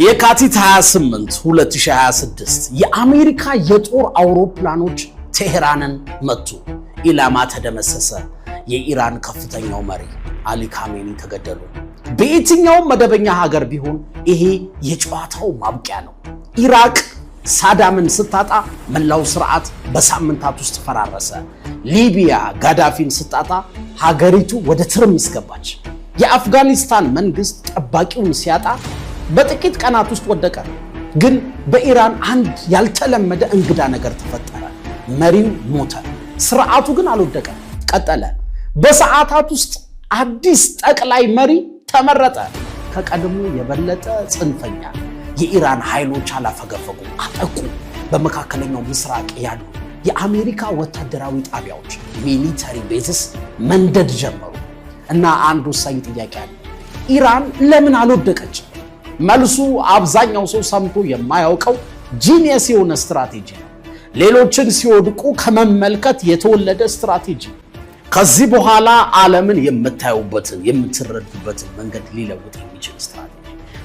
የካቲት 28 2026 የአሜሪካ የጦር አውሮፕላኖች ቴህራንን መቱ። ኢላማ ተደመሰሰ። የኢራን ከፍተኛው መሪ አሊ ካሜኒ ተገደሉ። በየትኛውም መደበኛ ሀገር ቢሆን ይሄ የጨዋታው ማብቂያ ነው። ኢራቅ ሳዳምን ስታጣ መላው ስርዓት በሳምንታት ውስጥ ፈራረሰ። ሊቢያ ጋዳፊን ስታጣ ሀገሪቱ ወደ ትርምስ ገባች። የአፍጋኒስታን መንግስት ጠባቂውን ሲያጣ በጥቂት ቀናት ውስጥ ወደቀ። ግን በኢራን አንድ ያልተለመደ እንግዳ ነገር ተፈጠረ። መሪው ሞተ። ስርዓቱ ግን አልወደቀም፣ ቀጠለ። በሰዓታት ውስጥ አዲስ ጠቅላይ መሪ ተመረጠ። ከቀድሞ የበለጠ ጽንፈኛ። የኢራን ኃይሎች አላፈገፈጉም፣ አጠቁ። በመካከለኛው ምስራቅ ያሉ የአሜሪካ ወታደራዊ ጣቢያዎች ሚሊተሪ ቤዝስ መንደድ ጀመሩ። እና አንድ ወሳኝ ጥያቄ አለ። ኢራን ለምን አልወደቀችም? መልሱ አብዛኛው ሰው ሰምቶ የማያውቀው ጂኒየስ የሆነ ስትራቴጂ ነው። ሌሎችን ሲወድቁ ከመመልከት የተወለደ ስትራቴጂ። ከዚህ በኋላ ዓለምን የምታዩበትን የምትረዱበትን መንገድ ሊለውጥ የሚችል ስትራቴጂ።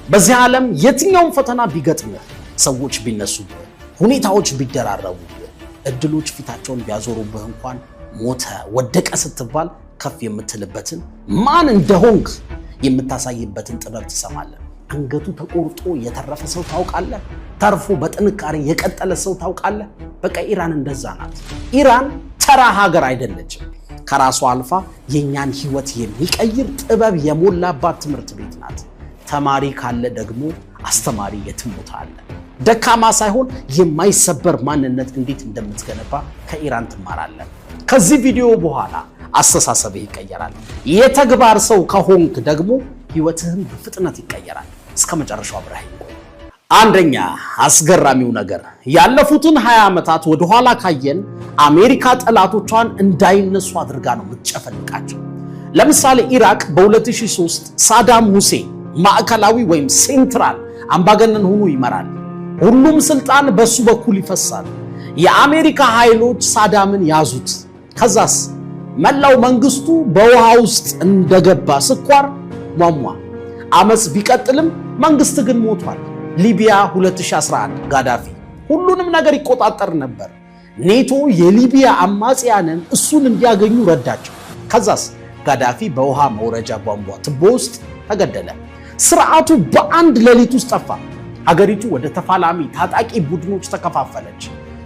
በዚህ ዓለም የትኛውም ፈተና ቢገጥምህ፣ ሰዎች ቢነሱብህ፣ ሁኔታዎች ቢደራረቡብህ፣ እድሎች ፊታቸውን ቢያዞሩብህ እንኳን ሞተ ወደቀ ስትባል ከፍ የምትልበትን ማን እንደሆንክ የምታሳይበትን ጥበብ ትሰማለህ። አንገቱ ተቆርጦ የተረፈ ሰው ታውቃለህ? ተርፎ በጥንካሬ የቀጠለ ሰው ታውቃለህ? በቃ ኢራን እንደዛ ናት። ኢራን ተራ ሀገር አይደለችም። ከራሷ አልፋ የኛን ህይወት የሚቀይር ጥበብ የሞላባት ትምህርት ቤት ናት። ተማሪ ካለ ደግሞ አስተማሪ የትም ቦታ አለ። ደካማ ሳይሆን የማይሰበር ማንነት እንዴት እንደምትገነባ ከኢራን ትማራለህ። ከዚህ ቪዲዮ በኋላ አስተሳሰብህ ይቀየራል። የተግባር ሰው ከሆንክ ደግሞ ህይወትህን በፍጥነት ይቀየራል። እስከ መጨረሻው አብረኸኝ ቆይ። አንደኛ አስገራሚው ነገር ያለፉትን 20 ዓመታት ወደ ኋላ ካየን አሜሪካ ጠላቶቿን እንዳይነሱ አድርጋ ነው የምትጨፈልቃቸው። ለምሳሌ ኢራቅ በ2003 ሳዳም ሁሴን ማዕከላዊ ወይም ሴንትራል አምባገነን ሆኖ ይመራል። ሁሉም ስልጣን በሱ በኩል ይፈሳል። የአሜሪካ ኃይሎች ሳዳምን ያዙት። ከዛስ መላው መንግስቱ በውሃ ውስጥ እንደገባ ስኳር ሟሟ። አመጽ ቢቀጥልም መንግስት ግን ሞቷል። ሊቢያ 2011 ጋዳፊ ሁሉንም ነገር ይቆጣጠር ነበር። ኔቶ የሊቢያ አማጽያንን እሱን እንዲያገኙ ረዳቸው። ከዛስ ጋዳፊ በውሃ መውረጃ ቧንቧ ትቦ ውስጥ ተገደለ። ስርዓቱ በአንድ ሌሊት ውስጥ ጠፋ። ሀገሪቱ ወደ ተፋላሚ ታጣቂ ቡድኖች ተከፋፈለች።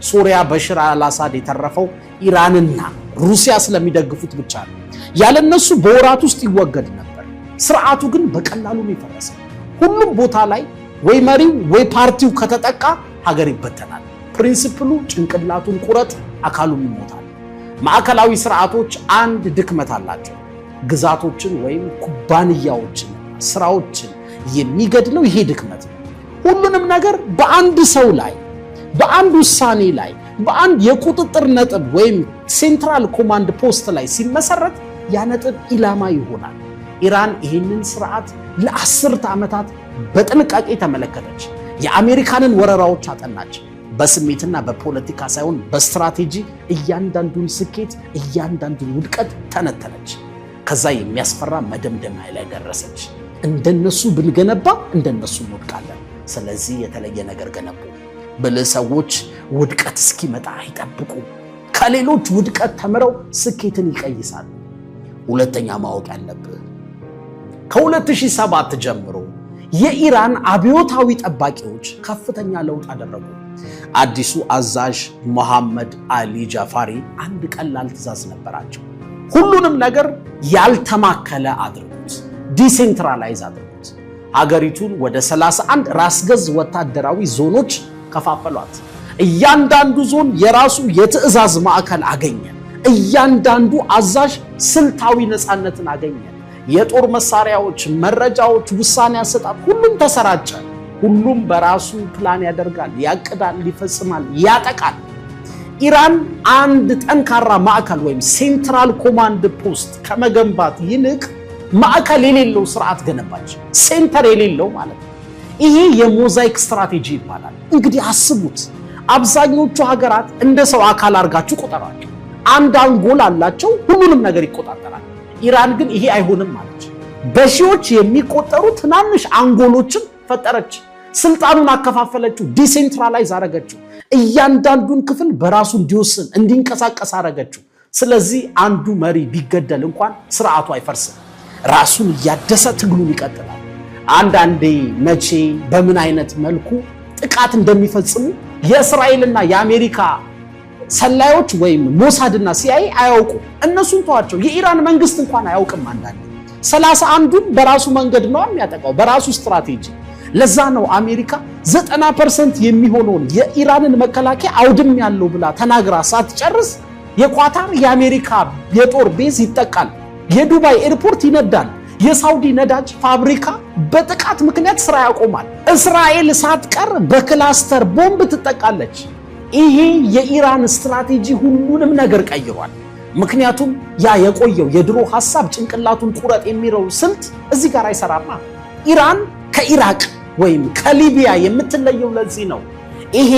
ሶሪያ በሽር አልአሳድ የተረፈው ኢራንና ሩሲያ ስለሚደግፉት ብቻ ነው። ያለነሱ በወራት ውስጥ ይወገድ ነበር። ስርዓቱ ግን በቀላሉ ነው የፈረሰው። ሁሉም ቦታ ላይ ወይ መሪው ወይ ፓርቲው ከተጠቃ ሀገር ይበተናል። ፕሪንሲፕሉ ጭንቅላቱን ቁረጥ አካሉን ይሞታል። ማዕከላዊ ስርዓቶች አንድ ድክመት አላቸው። ግዛቶችን ወይም ኩባንያዎችን፣ ስራዎችን የሚገድለው ይሄ ድክመት ነው። ሁሉንም ነገር በአንድ ሰው ላይ፣ በአንድ ውሳኔ ላይ፣ በአንድ የቁጥጥር ነጥብ ወይም ሴንትራል ኮማንድ ፖስት ላይ ሲመሰረት ያ ነጥብ ኢላማ ይሆናል። ኢራን ይህንን ስርዓት ለ10 ዓመታት በጥንቃቄ ተመለከተች። የአሜሪካንን ወረራዎች አጠናች። በስሜትና በፖለቲካ ሳይሆን በስትራቴጂ እያንዳንዱን ስኬት፣ እያንዳንዱን ውድቀት ተነተነች። ከዛ የሚያስፈራ መደምደሚያ ላይ ደረሰች። እንደነሱ ብንገነባ እንደነሱ እንወድቃለን። ስለዚህ የተለየ ነገር ገነቡ። ብልህ ሰዎች ውድቀት እስኪመጣ አይጠብቁ። ከሌሎች ውድቀት ተምረው ስኬትን ይቀይሳሉ። ሁለተኛ ማወቅ ያለብህ ከ2007 ጀምሮ የኢራን አብዮታዊ ጠባቂዎች ከፍተኛ ለውጥ አደረጉ። አዲሱ አዛዥ መሐመድ አሊ ጃፋሪ አንድ ቀላል ትዕዛዝ ነበራቸው። ሁሉንም ነገር ያልተማከለ አድርጉት፣ ዲሴንትራላይዝ አድርጉት። ሀገሪቱን ወደ 31 ራስ ገዝ ወታደራዊ ዞኖች ከፋፈሏት። እያንዳንዱ ዞን የራሱ የትዕዛዝ ማዕከል አገኘ። እያንዳንዱ አዛዥ ስልታዊ ነፃነትን አገኘ። የጦር መሳሪያዎች፣ መረጃዎች፣ ውሳኔ አሰጣጥ ሁሉም ተሰራጨ። ሁሉም በራሱ ፕላን ያደርጋል፣ ያቅዳል፣ ይፈጽማል፣ ያጠቃል። ኢራን አንድ ጠንካራ ማዕከል ወይም ሴንትራል ኮማንድ ፖስት ከመገንባት ይልቅ ማዕከል የሌለው ስርዓት ገነባች። ሴንተር የሌለው ማለት ነው። ይሄ የሞዛይክ ስትራቴጂ ይባላል። እንግዲህ አስቡት፣ አብዛኞቹ ሀገራት እንደ ሰው አካል አድርጋችሁ ቁጠሯቸው። አንድ አንጎል አላቸው፣ ሁሉንም ነገር ይቆጣጠራል። ኢራን ግን ይሄ አይሆንም አለች። በሺዎች የሚቆጠሩ ትናንሽ አንጎሎችን ፈጠረች። ስልጣኑን አከፋፈለችው፣ ዲሴንትራላይዝ አረገችው። እያንዳንዱን ክፍል በራሱ እንዲወስን እንዲንቀሳቀስ አረገችው። ስለዚህ አንዱ መሪ ቢገደል እንኳን ስርዓቱ አይፈርስም። ራሱን እያደሰ ትግሉን ይቀጥላል። አንዳንዴ መቼ በምን አይነት መልኩ ጥቃት እንደሚፈጽሙ የእስራኤልና የአሜሪካ ሰላዮች ወይም ሞሳድና ሲአይኤ አያውቁ። እነሱን ተዋቸው፣ የኢራን መንግስት እንኳን አያውቅም። አንዳንዴ 31ዱን በራሱ መንገድ ነው የሚያጠቃው፣ በራሱ ስትራቴጂ። ለዛ ነው አሜሪካ 90% የሚሆነውን የኢራንን መከላከያ አውድም ያለው ብላ ተናግራ ሳትጨርስ የኳታር የአሜሪካ የጦር ቤዝ ይጠቃል፣ የዱባይ ኤርፖርት ይነዳል፣ የሳውዲ ነዳጅ ፋብሪካ በጥቃት ምክንያት ስራ ያቆማል፣ እስራኤል ሳትቀር በክላስተር ቦምብ ትጠቃለች። ይሄ የኢራን ስትራቴጂ ሁሉንም ነገር ቀይሯል። ምክንያቱም ያ የቆየው የድሮ ሐሳብ ጭንቅላቱን ቁረጥ የሚለው ስልት እዚህ ጋር አይሰራማ። ኢራን ከኢራቅ ወይም ከሊቢያ የምትለየው ለዚህ ነው። ይሄ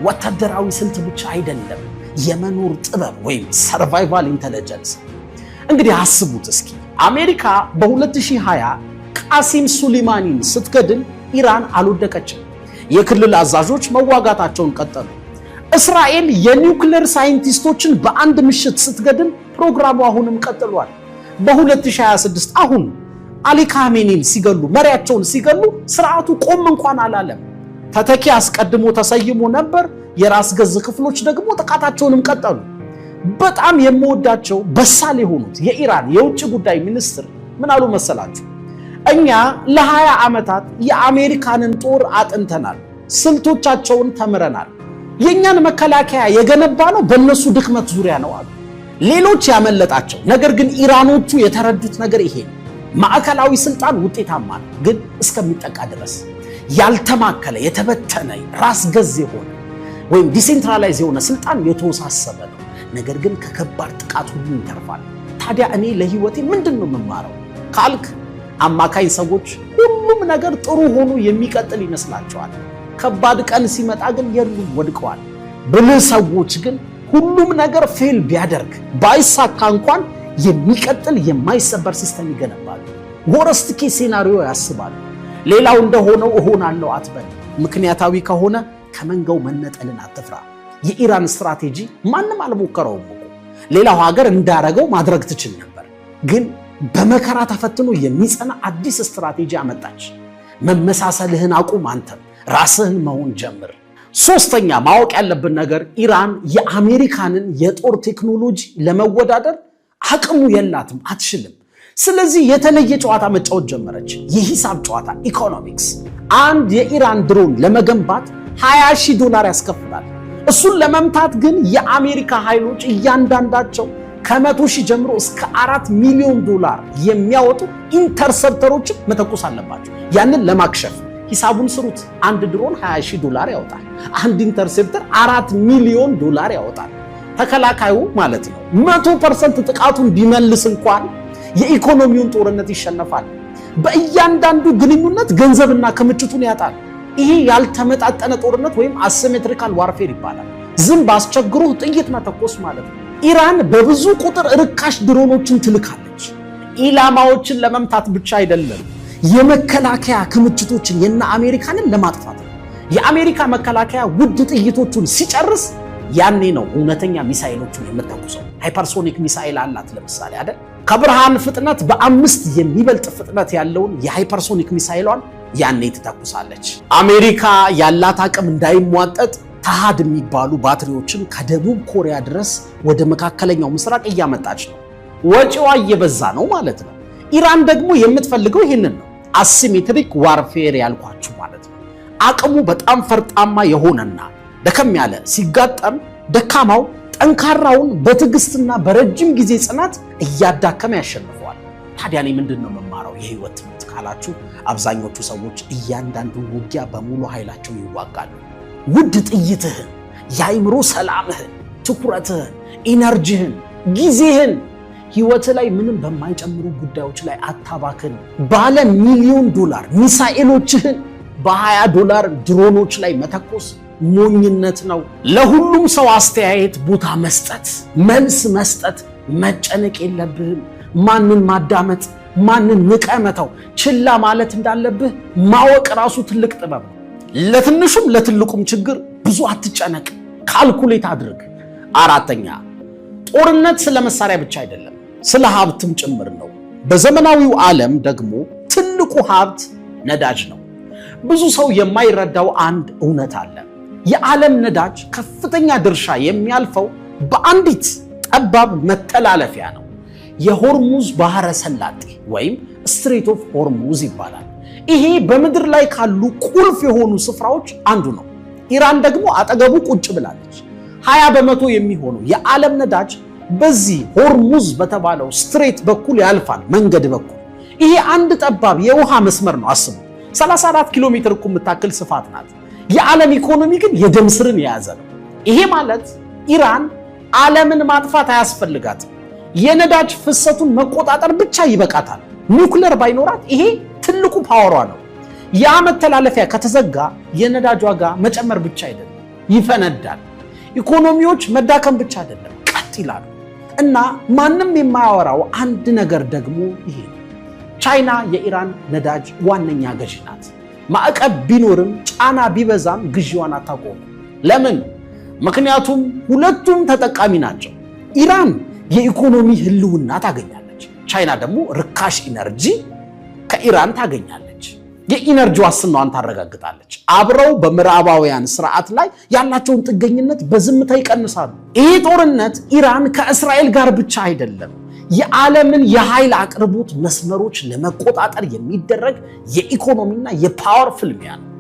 ወታደራዊ ስልት ብቻ አይደለም፣ የመኖር ጥበብ ወይም ሰርቫይቫል ኢንተለጀንስ። እንግዲህ አስቡት እስኪ አሜሪካ በ2020 ቃሲም ሱሌማኒን ስትገድል ኢራን አልወደቀችም። የክልል አዛዦች መዋጋታቸውን ቀጠሉ። እስራኤል የኒውክሌር ሳይንቲስቶችን በአንድ ምሽት ስትገድል ፕሮግራሙ አሁንም ቀጥሏል። በ2026 አሁን አሊ ካሜኒን ሲገሉ፣ መሪያቸውን ሲገሉ ስርዓቱ ቆም እንኳን አላለም። ተተኪ አስቀድሞ ተሰይሞ ነበር። የራስ ገዝ ክፍሎች ደግሞ ጥቃታቸውንም ቀጠሉ። በጣም የምወዳቸው በሳል የሆኑት የኢራን የውጭ ጉዳይ ሚኒስትር ምን አሉ መሰላችሁ? እኛ ለ20 ዓመታት የአሜሪካንን ጦር አጥንተናል፣ ስልቶቻቸውን ተምረናል። የኛን መከላከያ የገነባ ነው በእነሱ ድክመት ዙሪያ ነው አሉ። ሌሎች ያመለጣቸው ነገር ግን ኢራኖቹ የተረዱት ነገር ይሄ ነው። ማዕከላዊ ስልጣን ውጤታማ ነው፣ ግን እስከሚጠቃ ድረስ ያልተማከለ የተበተነ ራስ ገዝ የሆነ ወይም ዲሴንትራላይዝ የሆነ ስልጣን የተወሳሰበ ነው። ነገር ግን ከከባድ ጥቃት ሁሉ ይተርፋል። ታዲያ እኔ ለህይወቴ ምንድን ነው የምማረው ካልክ፣ አማካይ ሰዎች ሁሉም ነገር ጥሩ ሆኖ የሚቀጥል ይመስላቸዋል። ከባድ ቀን ሲመጣ ግን የሉም፣ ወድቀዋል። ብልህ ሰዎች ግን ሁሉም ነገር ፌል ቢያደርግ ባይሳካ እንኳን የሚቀጥል የማይሰበር ሲስተም ይገነባሉ። ወረስት ኬስ ሴናሪዮ ያስባሉ። ሌላው እንደሆነው እሆናለሁ አትበል። ምክንያታዊ ከሆነ ከመንጋው መነጠልን አትፍራ። የኢራን ስትራቴጂ ማንም አልሞከረውም እኮ። ሌላው ሀገር እንዳረገው ማድረግ ትችል ነበር፣ ግን በመከራ ተፈትኖ የሚጸና አዲስ ስትራቴጂ አመጣች። መመሳሰልህን አቁም፣ አንተም ራስህን መሆን ጀምር። ሶስተኛ ማወቅ ያለብን ነገር ኢራን የአሜሪካንን የጦር ቴክኖሎጂ ለመወዳደር አቅሙ የላትም፣ አትችልም። ስለዚህ የተለየ ጨዋታ መጫወት ጀመረች፣ የሂሳብ ጨዋታ ኢኮኖሚክስ። አንድ የኢራን ድሮን ለመገንባት $20,000 ያስከፍላል። እሱን ለመምታት ግን የአሜሪካ ኃይሎች እያንዳንዳቸው ከ100,000 ጀምሮ እስከ $4 ሚሊዮን የሚያወጡ ኢንተርሰፕተሮችን መተኮስ አለባቸው። ያንን ለማክሸፍ ሂሳቡን ስሩት። አንድ ድሮን $20,000 ያወጣል። አንድ ኢንተርሴፕተር $4 ሚሊዮን ያወጣል። ተከላካዩ ማለት ነው 100% ጥቃቱን ቢመልስ እንኳን የኢኮኖሚውን ጦርነት ይሸነፋል። በእያንዳንዱ ግንኙነት ገንዘብና ክምችቱን ያጣል። ይሄ ያልተመጣጠነ ጦርነት ወይም አሲሜትሪካል ዋርፌር ይባላል። ዝም ባስቸግሮ ጥይት መተኮስ ማለት ነው። ኢራን በብዙ ቁጥር ርካሽ ድሮኖችን ትልካለች። ኢላማዎችን ለመምታት ብቻ አይደለም፣ የመከላከያ ክምችቶችን የና አሜሪካንን ለማጥፋት ነው። የአሜሪካ መከላከያ ውድ ጥይቶቹን ሲጨርስ ያኔ ነው እውነተኛ ሚሳኤሎቹን የምትተኩሰው። ሃይፐርሶኒክ ሚሳኤል አላት ለምሳሌ አይደል? ከብርሃን ፍጥነት በ5 የሚበልጥ ፍጥነት ያለውን የሃይፐርሶኒክ ሚሳኤሏን ያኔ ትተኩሳለች። አሜሪካ ያላት አቅም እንዳይሟጠጥ ተሃድ የሚባሉ ባትሪዎችን ከደቡብ ኮሪያ ድረስ ወደ መካከለኛው ምስራቅ እያመጣች ነው። ወጪዋ እየበዛ ነው ማለት ነው። ኢራን ደግሞ የምትፈልገው ይህንን ነው፣ አሲሜትሪክ ዋርፌር ያልኳችሁ ማለት ነው። አቅሙ በጣም ፈርጣማ የሆነና ደከም ያለ ሲጋጠም ደካማው ጠንካራውን በትዕግስትና በረጅም ጊዜ ጽናት እያዳከመ ያሸንፈዋል። ታዲያ እኔ ምንድነው መማረው የህይወት ትምህርት ካላችሁ፣ አብዛኞቹ ሰዎች እያንዳንዱን ውጊያ በሙሉ ኃይላቸው ይዋጋሉ። ውድ ጥይትህን፣ የአይምሮ ሰላምህን፣ ትኩረትህን፣ ኢነርጂህን፣ ጊዜህን ህይወት ላይ ምንም በማይጨምሩ ጉዳዮች ላይ አታባክን። ባለ $1,000,000 ሚሳኤሎችህን በ$20 ድሮኖች ላይ መተኮስ ሞኝነት ነው። ለሁሉም ሰው አስተያየት ቦታ መስጠት፣ መልስ መስጠት መጨነቅ የለብህም። ማንን ማዳመጥ፣ ማንን ንቀመተው ችላ ማለት እንዳለብህ ማወቅ ራሱ ትልቅ ጥበብ ነው። ለትንሹም ለትልቁም ችግር ብዙ አትጨነቅ፣ ካልኩሌት አድርግ። አራተኛ ጦርነት ስለ መሳሪያ ብቻ አይደለም፣ ስለ ሀብትም ጭምር ነው። በዘመናዊው ዓለም ደግሞ ትልቁ ሀብት ነዳጅ ነው። ብዙ ሰው የማይረዳው አንድ እውነት አለ። የዓለም ነዳጅ ከፍተኛ ድርሻ የሚያልፈው በአንዲት ጠባብ መተላለፊያ ነው። የሆርሙዝ ባህረ ሰላጤ ወይም ስትሬት ኦፍ ሆርሙዝ ይባላል። ይሄ በምድር ላይ ካሉ ቁልፍ የሆኑ ስፍራዎች አንዱ ነው። ኢራን ደግሞ አጠገቡ ቁጭ ብላለች። 20 በመቶ የሚሆነው የዓለም ነዳጅ በዚህ ሆርሙዝ በተባለው ስትሬት በኩል ያልፋል፣ መንገድ በኩል። ይሄ አንድ ጠባብ የውሃ መስመር ነው። አስቡ፣ 34 ኪሎ ሜትር እኮ የምታክል ስፋት ናት። የዓለም ኢኮኖሚ ግን የደም ስርን የያዘ ነው። ይሄ ማለት ኢራን ዓለምን ማጥፋት አያስፈልጋትም። የነዳጅ ፍሰቱን መቆጣጠር ብቻ ይበቃታል። ኒውክሌር ባይኖራት ይሄ ትልቁ ፓወሯ ነው። ያ መተላለፊያ ከተዘጋ የነዳጅ ዋጋ መጨመር ብቻ አይደለም፣ ይፈነዳል። ኢኮኖሚዎች መዳከም ብቻ አይደለም፣ ቀጥ ይላሉ። እና ማንም የማያወራው አንድ ነገር ደግሞ ይሄ ነው። ቻይና የኢራን ነዳጅ ዋነኛ ገዢ ናት። ማዕቀብ ቢኖርም ጫና ቢበዛም ግዢዋን አታቆም። ለምን? ምክንያቱም ሁለቱም ተጠቃሚ ናቸው። ኢራን የኢኮኖሚ ህልውና ታገኛለች፣ ቻይና ደግሞ ርካሽ ኢነርጂ ከኢራን ታገኛለች። የኢነርጂ ዋስትናዋን ታረጋግጣለች። አብረው በምዕራባውያን ስርዓት ላይ ያላቸውን ጥገኝነት በዝምታ ይቀንሳሉ። ይህ ጦርነት ኢራን ከእስራኤል ጋር ብቻ አይደለም፣ የዓለምን የኃይል አቅርቦት መስመሮች ለመቆጣጠር የሚደረግ የኢኮኖሚና የፓወር ፍልሚያ ነው።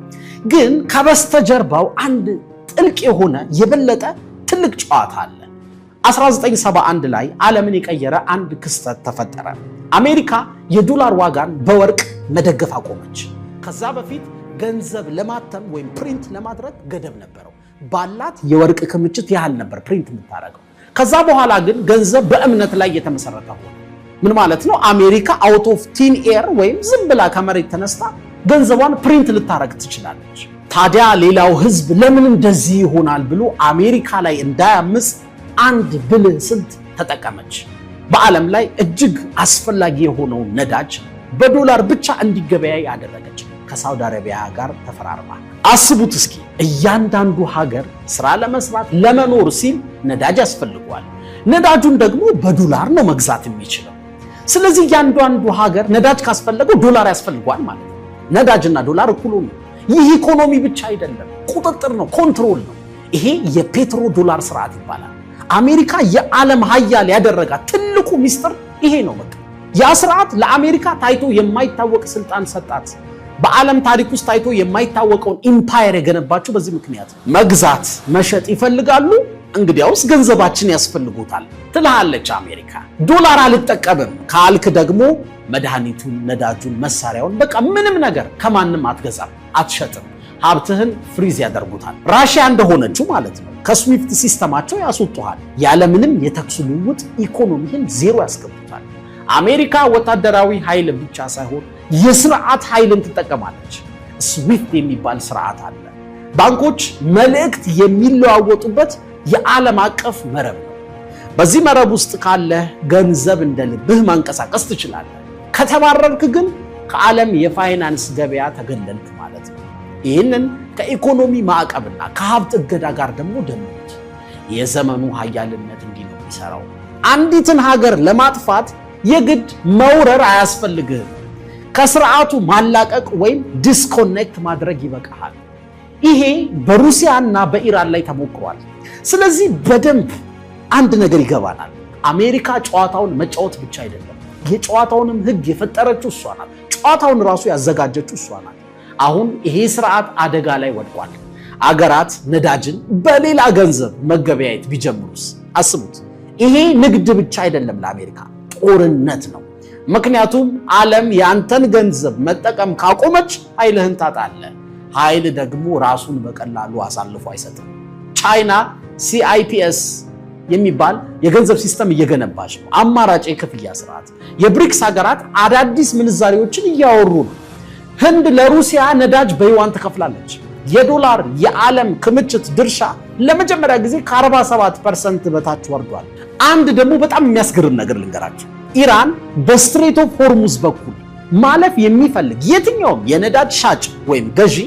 ግን ከበስተጀርባው አንድ ጥልቅ የሆነ የበለጠ ትልቅ ጨዋታ አለ። 1971 ላይ ዓለምን የቀየረ አንድ ክስተት ተፈጠረ። አሜሪካ የዶላር ዋጋን በወርቅ መደገፍ አቆመች። ከዛ በፊት ገንዘብ ለማተም ወይም ፕሪንት ለማድረግ ገደብ ነበረው። ባላት የወርቅ ክምችት ያህል ነበር ፕሪንት የምታደርገው። ከዛ በኋላ ግን ገንዘብ በእምነት ላይ የተመሰረተ ሆነ። ምን ማለት ነው? አሜሪካ አውት ኦፍ ቲን ኤር ወይም ዝም ብላ ከመሬት ተነስታ ገንዘቧን ፕሪንት ልታረግ ትችላለች። ታዲያ ሌላው ህዝብ ለምን እንደዚህ ይሆናል ብሎ አሜሪካ ላይ እንዳያምፅ አንድ ብልህ ስልት ተጠቀመች። በዓለም ላይ እጅግ አስፈላጊ የሆነውን ነዳጅ በዶላር ብቻ እንዲገበያይ ያደረገች። ከሳውዲ አረቢያ ጋር ተፈራርማ። አስቡት እስኪ፣ እያንዳንዱ ሀገር ስራ ለመስራት ለመኖር ሲል ነዳጅ ያስፈልገዋል። ነዳጁን ደግሞ በዶላር ነው መግዛት የሚችለው። ስለዚህ እያንዳንዱ ሀገር ነዳጅ ካስፈለገው ዶላር ያስፈልገዋል ማለት ነው። ነዳጅና ዶላር እኩል ነው። ይህ ኢኮኖሚ ብቻ አይደለም፣ ቁጥጥር ነው፣ ኮንትሮል ነው። ይሄ የፔትሮ ዶላር ስርዓት ይባላል። አሜሪካ የዓለም ሀያል ያደረጋት ትልቁ ሚስጥር ይሄ ነው። በቃ ያ ስርዓት ለአሜሪካ ታይቶ የማይታወቅ ስልጣን ሰጣት። በዓለም ታሪክ ውስጥ ታይቶ የማይታወቀውን ኢምፓየር የገነባቸው በዚህ ምክንያት። መግዛት መሸጥ ይፈልጋሉ፣ እንግዲያውስ ገንዘባችን ያስፈልጎታል ትልሃለች አሜሪካ። ዶላር አልጠቀምም ካልክ ደግሞ መድኃኒቱን፣ ነዳጁን፣ መሳሪያውን፣ በቃ ምንም ነገር ከማንም አትገዛም፣ አትሸጥም። ሀብትህን ፍሪዝ ያደርጉታል። ራሽያ እንደሆነችው ማለት ነው። ከስዊፍት ሲስተማቸው ያስወጡሃል። ያለምንም የተኩስ ልውውጥ ኢኮኖሚህን ዜሮ ያስገቡታል። አሜሪካ ወታደራዊ ኃይል ብቻ ሳይሆን የስርዓት ኃይልን ትጠቀማለች። ስዊፍት የሚባል ስርዓት አለ። ባንኮች መልእክት የሚለዋወጡበት የዓለም አቀፍ መረብ ነው። በዚህ መረብ ውስጥ ካለህ ገንዘብ እንደ ልብህ ማንቀሳቀስ ትችላለህ። ከተባረርክ ግን ከዓለም የፋይናንስ ገበያ ተገለልክ ማለት ነው። ይህንን ከኢኮኖሚ ማዕቀብና ከሀብት እገዳ ጋር ደግሞ ደምሩት። የዘመኑ ሀያልነት እንዲህ ነው የሚሰራው። አንዲትን ሀገር ለማጥፋት የግድ መውረር አያስፈልግህም። ከስርዓቱ ማላቀቅ ወይም ዲስኮኔክት ማድረግ ይበቃሃል። ይሄ በሩሲያና በኢራን ላይ ተሞክሯል። ስለዚህ በደንብ አንድ ነገር ይገባናል። አሜሪካ ጨዋታውን መጫወት ብቻ አይደለም፣ የጨዋታውንም ህግ የፈጠረችው እሷ ናት። ጨዋታውን ራሱ ያዘጋጀችው እሷ ናት። አሁን ይሄ ስርዓት አደጋ ላይ ወድቋል። አገራት ነዳጅን በሌላ ገንዘብ መገበያየት ቢጀምሩስ? አስቡት። ይሄ ንግድ ብቻ አይደለም፣ ለአሜሪካ ጦርነት ነው። ምክንያቱም ዓለም ያንተን ገንዘብ መጠቀም ካቆመች ኃይልህን ታጣለህ። ኃይል ደግሞ ራሱን በቀላሉ አሳልፎ አይሰጥም። ቻይና CIPS የሚባል የገንዘብ ሲስተም እየገነባች ነው። አማራጭ የክፍያ ስርዓት። የብሪክስ ሀገራት አዳዲስ ምንዛሬዎችን እያወሩ ነው። ህንድ ለሩሲያ ነዳጅ በዩዋን ትከፍላለች። የዶላር የዓለም ክምችት ድርሻ ለመጀመሪያ ጊዜ ከ47% በታች ወርዷል። አንድ ደግሞ በጣም የሚያስገርም ነገር ልንገራችሁ። ኢራን በስትሬት ኦፍ ሆርሙዝ በኩል ማለፍ የሚፈልግ የትኛውም የነዳጅ ሻጭ ወይም ገዢ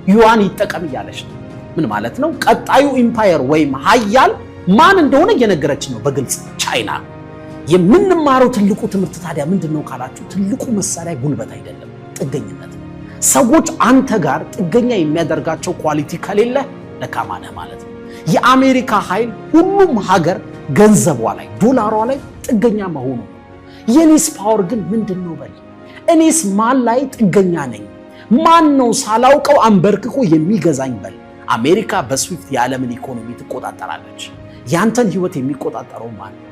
ዩዋን ይጠቀም እያለች ነው። ምን ማለት ነው? ቀጣዩ ኢምፓየር ወይም ሀያል ማን እንደሆነ እየነገረች ነው በግልጽ ቻይና። የምንማረው ትልቁ ትምህርት ታዲያ ምንድነው ካላችሁ፣ ትልቁ መሳሪያ ጉልበት አይደለም፣ ጥገኝነት ነው። ሰዎች አንተ ጋር ጥገኛ የሚያደርጋቸው ኳሊቲ ከሌለ ደካማ ነህ ማለት ነው። የአሜሪካ ኃይል ሁሉም ሀገር ገንዘቧ ላይ ዶላሯ ላይ ጥገኛ መሆኑ ነው። የኔስ ፓወር ግን ምንድነው በል? እኔስ ማን ላይ ጥገኛ ነኝ? ማን ነው ሳላውቀው አንበርክኮ የሚገዛኝ በል? አሜሪካ በስዊፍት የዓለምን ኢኮኖሚ ትቆጣጠራለች። ያንተን ህይወት የሚቆጣጠረው ማን ነው?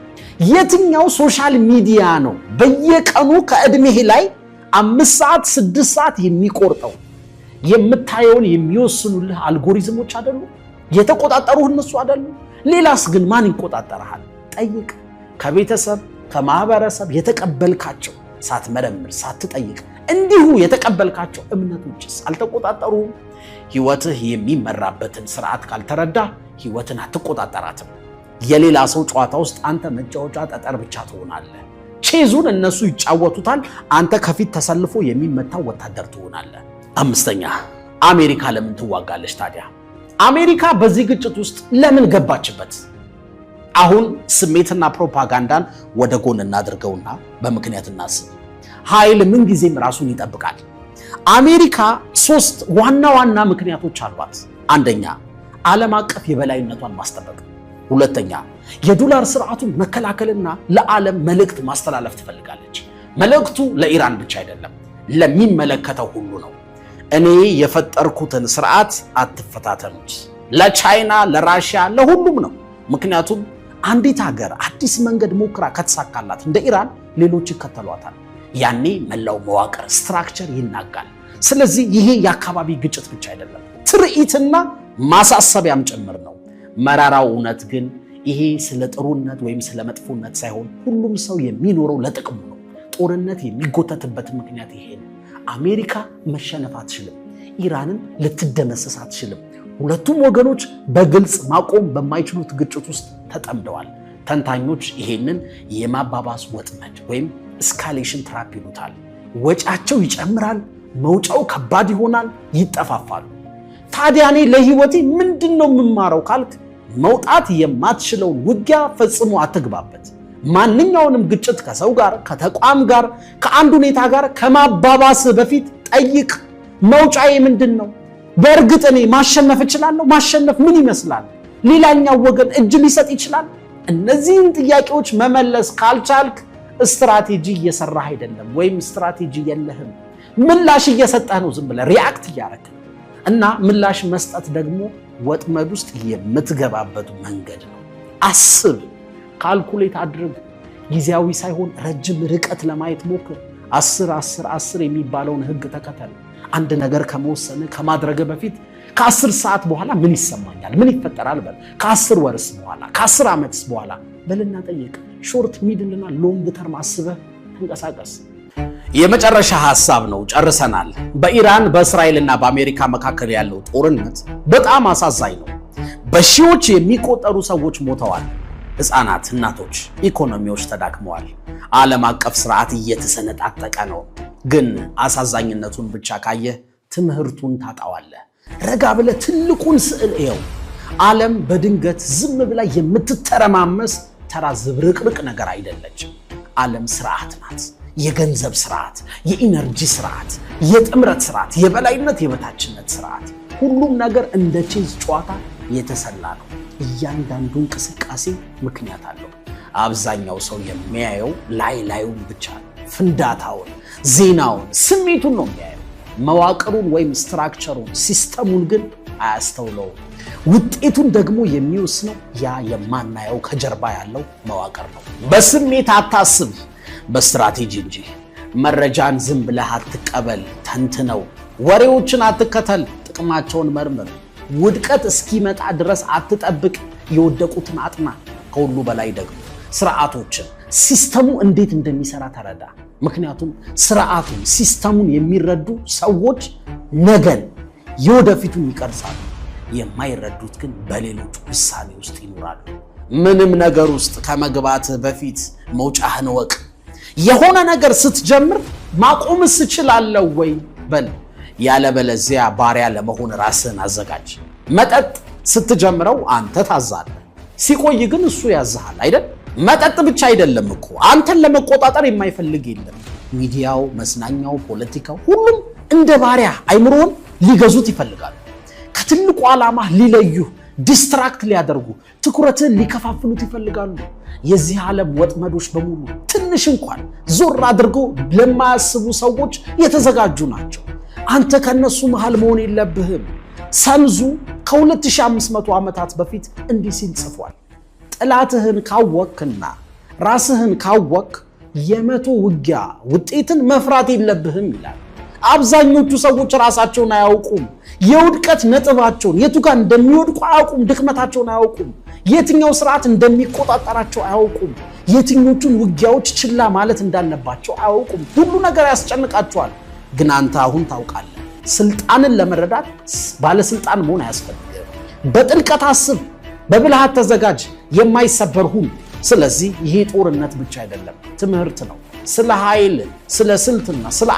የትኛው ሶሻል ሚዲያ ነው በየቀኑ ከእድሜህ ላይ 5 ሰዓት 6 ሰዓት የሚቆርጠው? የምታየውን የሚወስኑልህ አልጎሪዝሞች አይደሉ? የተቆጣጠሩህ እነሱ አይደሉ? ሌላስ ግን ማን ይቆጣጠርሃል? ጠይቅ። ከቤተሰብ ከማህበረሰብ የተቀበልካቸው ሳትመረምር ሳትጠይቅ እንዲሁ የተቀበልካቸው እምነቶችስ አልተቆጣጠሩም? ህይወትህ የሚመራበትን ስርዓት ካልተረዳ ህይወትን አትቆጣጠራትም። የሌላ ሰው ጨዋታ ውስጥ አንተ መጫወቻ ጠጠር ብቻ ትሆናለህ። ቼዙን እነሱ ይጫወቱታል፣ አንተ ከፊት ተሰልፎ የሚመታው ወታደር ትሆናለህ። 5ኛ አሜሪካ ለምን ትዋጋለች ታዲያ? አሜሪካ በዚህ ግጭት ውስጥ ለምን ገባችበት? አሁን ስሜትና ፕሮፓጋንዳን ወደ ጎን እናድርገውና በምክንያት እናስብ። ኃይል ምን ጊዜም ራሱን ይጠብቃል። አሜሪካ 3 ዋና ዋና ምክንያቶች አሏት። አንደኛ ዓለም አቀፍ የበላይነቷን ማስጠበቅ፣ ሁለተኛ የዶላር ስርዓቱን መከላከልና ለዓለም መልእክት ማስተላለፍ ትፈልጋለች። መልእክቱ ለኢራን ብቻ አይደለም፣ ለሚመለከተው ሁሉ ነው። እኔ የፈጠርኩትን ስርዓት አትፈታተኑት። ለቻይና፣ ለራሽያ፣ ለሁሉም ነው። ምክንያቱም አንዲት ሀገር አዲስ መንገድ ሞክራ ከተሳካላት እንደ ኢራን ሌሎች ይከተሏታል። ያኔ መላው መዋቅር ስትራክቸር ይናጋል። ስለዚህ ይሄ የአካባቢ ግጭት ብቻ አይደለም፣ ትርኢትና ማሳሰቢያም ጭምር ነው። መራራው እውነት ግን ይሄ ስለ ጥሩነት ወይም ስለ መጥፎነት ሳይሆን ሁሉም ሰው የሚኖረው ለጥቅሙ ነው። ጦርነት የሚጎተትበት ምክንያት ይሄ ነው። አሜሪካ መሸነፍ አትችልም፣ ኢራንን ልትደመሰስ አትችልም። ሁለቱም ወገኖች በግልጽ ማቆም በማይችሉት ግጭት ውስጥ ተጠምደዋል። ተንታኞች ይሄንን የማባባስ ወጥመድ ወይም እስካሌሽን ትራፕ ይሉታል። ወጫቸው ይጨምራል፣ መውጫው ከባድ ይሆናል፣ ይጠፋፋሉ። ታዲያ እኔ ለህይወቴ ምንድነው የምማረው ካልክ፣ መውጣት የማትችለውን ውጊያ ፈጽሞ አትግባበት። ማንኛውንም ግጭት ከሰው ጋር፣ ከተቋም ጋር፣ ከአንድ ሁኔታ ጋር ከማባባስ በፊት ጠይቅ። መውጫዬ ምንድነው? በእርግጥ እኔ ማሸነፍ እችላለሁ? ማሸነፍ ምን ይመስላል? ሌላኛው ወገን እጅ ሊሰጥ ይችላል? እነዚህን ጥያቄዎች መመለስ ካልቻልክ ስትራቴጂ እየሰራህ አይደለም፣ ወይም ስትራቴጂ የለህም። ምላሽ እየሰጠህ ነው፣ ዝም ብለህ ሪአክት እያደረግህ እና ምላሽ መስጠት ደግሞ ወጥመድ ውስጥ የምትገባበት መንገድ ነው። አስብ፣ ካልኩሌት አድርግ። ጊዜያዊ ሳይሆን ረጅም ርቀት ለማየት ሞክር። 10-10-10 የሚባለውን ህግ ተከተል። አንድ ነገር ከመወሰን ከማድረግ በፊት ከ10 ሰዓት በኋላ ምን ይሰማኛል? ምን ይፈጠራል? በል። ከ10 ወርስ በኋላ ከ10 ዓመትስ በኋላ በልና ጠይቅ። ሾርት ሚድልና ሎንግ ተርም አስበህ ተንቀሳቀስ። የመጨረሻ ሐሳብ ነው፣ ጨርሰናል። በኢራን በእስራኤልና በአሜሪካ መካከል ያለው ጦርነት በጣም አሳዛኝ ነው። በሺዎች የሚቆጠሩ ሰዎች ሞተዋል። ህፃናት፣ እናቶች፣ ኢኮኖሚዎች ተዳክመዋል። ዓለም አቀፍ ስርዓት እየተሰነጣጠቀ ነው። ግን አሳዛኝነቱን ብቻ ካየህ ትምህርቱን ታጣዋለህ። ረጋ ብለህ ትልቁን ስዕል እየው። ዓለም በድንገት ዝም ብላ የምትተረማመስ ተራ ዝብርቅርቅ ነገር አይደለችም። ዓለም ስርዓት ናት። የገንዘብ ስርዓት፣ የኢነርጂ ስርዓት፣ የጥምረት ስርዓት፣ የበላይነት የበታችነት ስርዓት። ሁሉም ነገር እንደ ቼዝ ጨዋታ የተሰላ ነው። እያንዳንዱ እንቅስቃሴ ምክንያት አለው። አብዛኛው ሰው የሚያየው ላዩን ብቻ ነው። ፍንዳታውን፣ ዜናውን፣ ስሜቱን ነው የሚያየው። መዋቅሩን ወይም ስትራክቸሩን፣ ሲስተሙን ግን አያስተውለውም። ውጤቱን ደግሞ የሚወስነው ያ የማናየው ከጀርባ ያለው መዋቅር ነው። በስሜት አታስብ፣ በስትራቴጂ እንጂ። መረጃን ዝም ብለህ አትቀበል፣ ተንትነው። ወሬዎችን አትከተል፣ ጥቅማቸውን መርምር። ውድቀት እስኪመጣ ድረስ አትጠብቅ፣ የወደቁትን አጥና። ከሁሉ በላይ ደግሞ ስርዓቶችን፣ ሲስተሙ እንዴት እንደሚሰራ ተረዳ። ምክንያቱም ስርዓቱን፣ ሲስተሙን የሚረዱ ሰዎች ነገን የወደፊቱን ይቀርጻሉ። የማይረዱት ግን በሌሎች ውሳኔ ውስጥ ይኖራሉ። ምንም ነገር ውስጥ ከመግባት በፊት መውጫህን እወቅ። የሆነ ነገር ስትጀምር ማቆምስ እችላለሁ ወይ በል። ያለበለዚያ ባሪያ ለመሆን ራስህን አዘጋጅ። መጠጥ ስትጀምረው አንተ ታዛለህ፣ ሲቆይ ግን እሱ ያዝሃል አይደል? መጠጥ ብቻ አይደለም እኮ አንተን ለመቆጣጠር የማይፈልግ የለም። ሚዲያው፣ መዝናኛው፣ ፖለቲካው ሁሉም እንደ ባሪያ አይምሮን ሊገዙት ይፈልጋሉ። ከትልቁ ዓላማ ሊለዩህ፣ ዲስትራክት ሊያደርጉ፣ ትኩረትን ሊከፋፍሉት ይፈልጋሉ። የዚህ ዓለም ወጥመዶች በሙሉ ትንሽ እንኳን ዞር አድርገው ለማያስቡ ሰዎች የተዘጋጁ ናቸው። አንተ ከነሱ መሃል መሆን የለብህም። ሰንዙ ከ2500 ዓመታት በፊት እንዲህ ሲል ጽፏል። ጥላትህን ካወቅና ራስህን ካወቅ የመቶ ውጊያ ውጤትን መፍራት የለብህም ይላል። አብዛኞቹ ሰዎች ራሳቸውን አያውቁም። የውድቀት ነጥባቸውን የቱ ጋር እንደሚወድቁ አያውቁም። ድክመታቸውን አያውቁም። የትኛው ስርዓት እንደሚቆጣጠራቸው አያውቁም። የትኞቹን ውጊያዎች ችላ ማለት እንዳለባቸው አያውቁም። ሁሉ ነገር ያስጨንቃቸዋል። ግን አንተ አሁን ታውቃለህ። ስልጣንን ለመረዳት ባለስልጣን መሆን አያስፈልግም። በጥልቀት አስብ፣ በብልሃት ተዘጋጅ፣ የማይሰበር ሁን። ስለዚህ ይሄ ጦርነት ብቻ አይደለም፣ ትምህርት ነው። ስለ ኃይል፣ ስለ ስልትና ስለ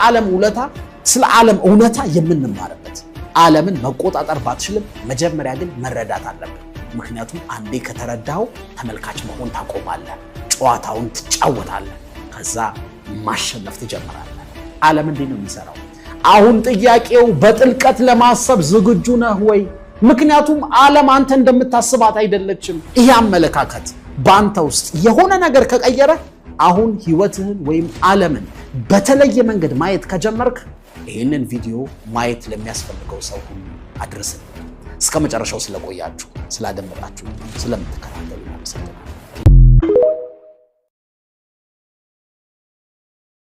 ዓለም እውነታ የምንማርበት። ዓለምን መቆጣጠር ባትችልም መጀመሪያ ግን መረዳት አለብን። ምክንያቱም አንዴ ከተረዳው ተመልካች መሆን ታቆማለህ፣ ጨዋታውን ትጫወታለህ፣ ከዛ ማሸነፍ ትጀምራለህ። ዓለም እንዴት ነው የሚሰራው? አሁን ጥያቄው በጥልቀት ለማሰብ ዝግጁ ነህ ወይ? ምክንያቱም ዓለም አንተ እንደምታስባት አይደለችም። ይህ አመለካከት በአንተ ውስጥ የሆነ ነገር ከቀየረ አሁን ህይወትህን ወይም ዓለምን በተለየ መንገድ ማየት ከጀመርክ ይህንን ቪዲዮ ማየት ለሚያስፈልገው ሰው ሁሉ አድርስልኝ። እስከ መጨረሻው ስለቆያችሁ፣ ስላደመጣችሁ፣ ስለምትከታተሉ አመሰግናለሁ።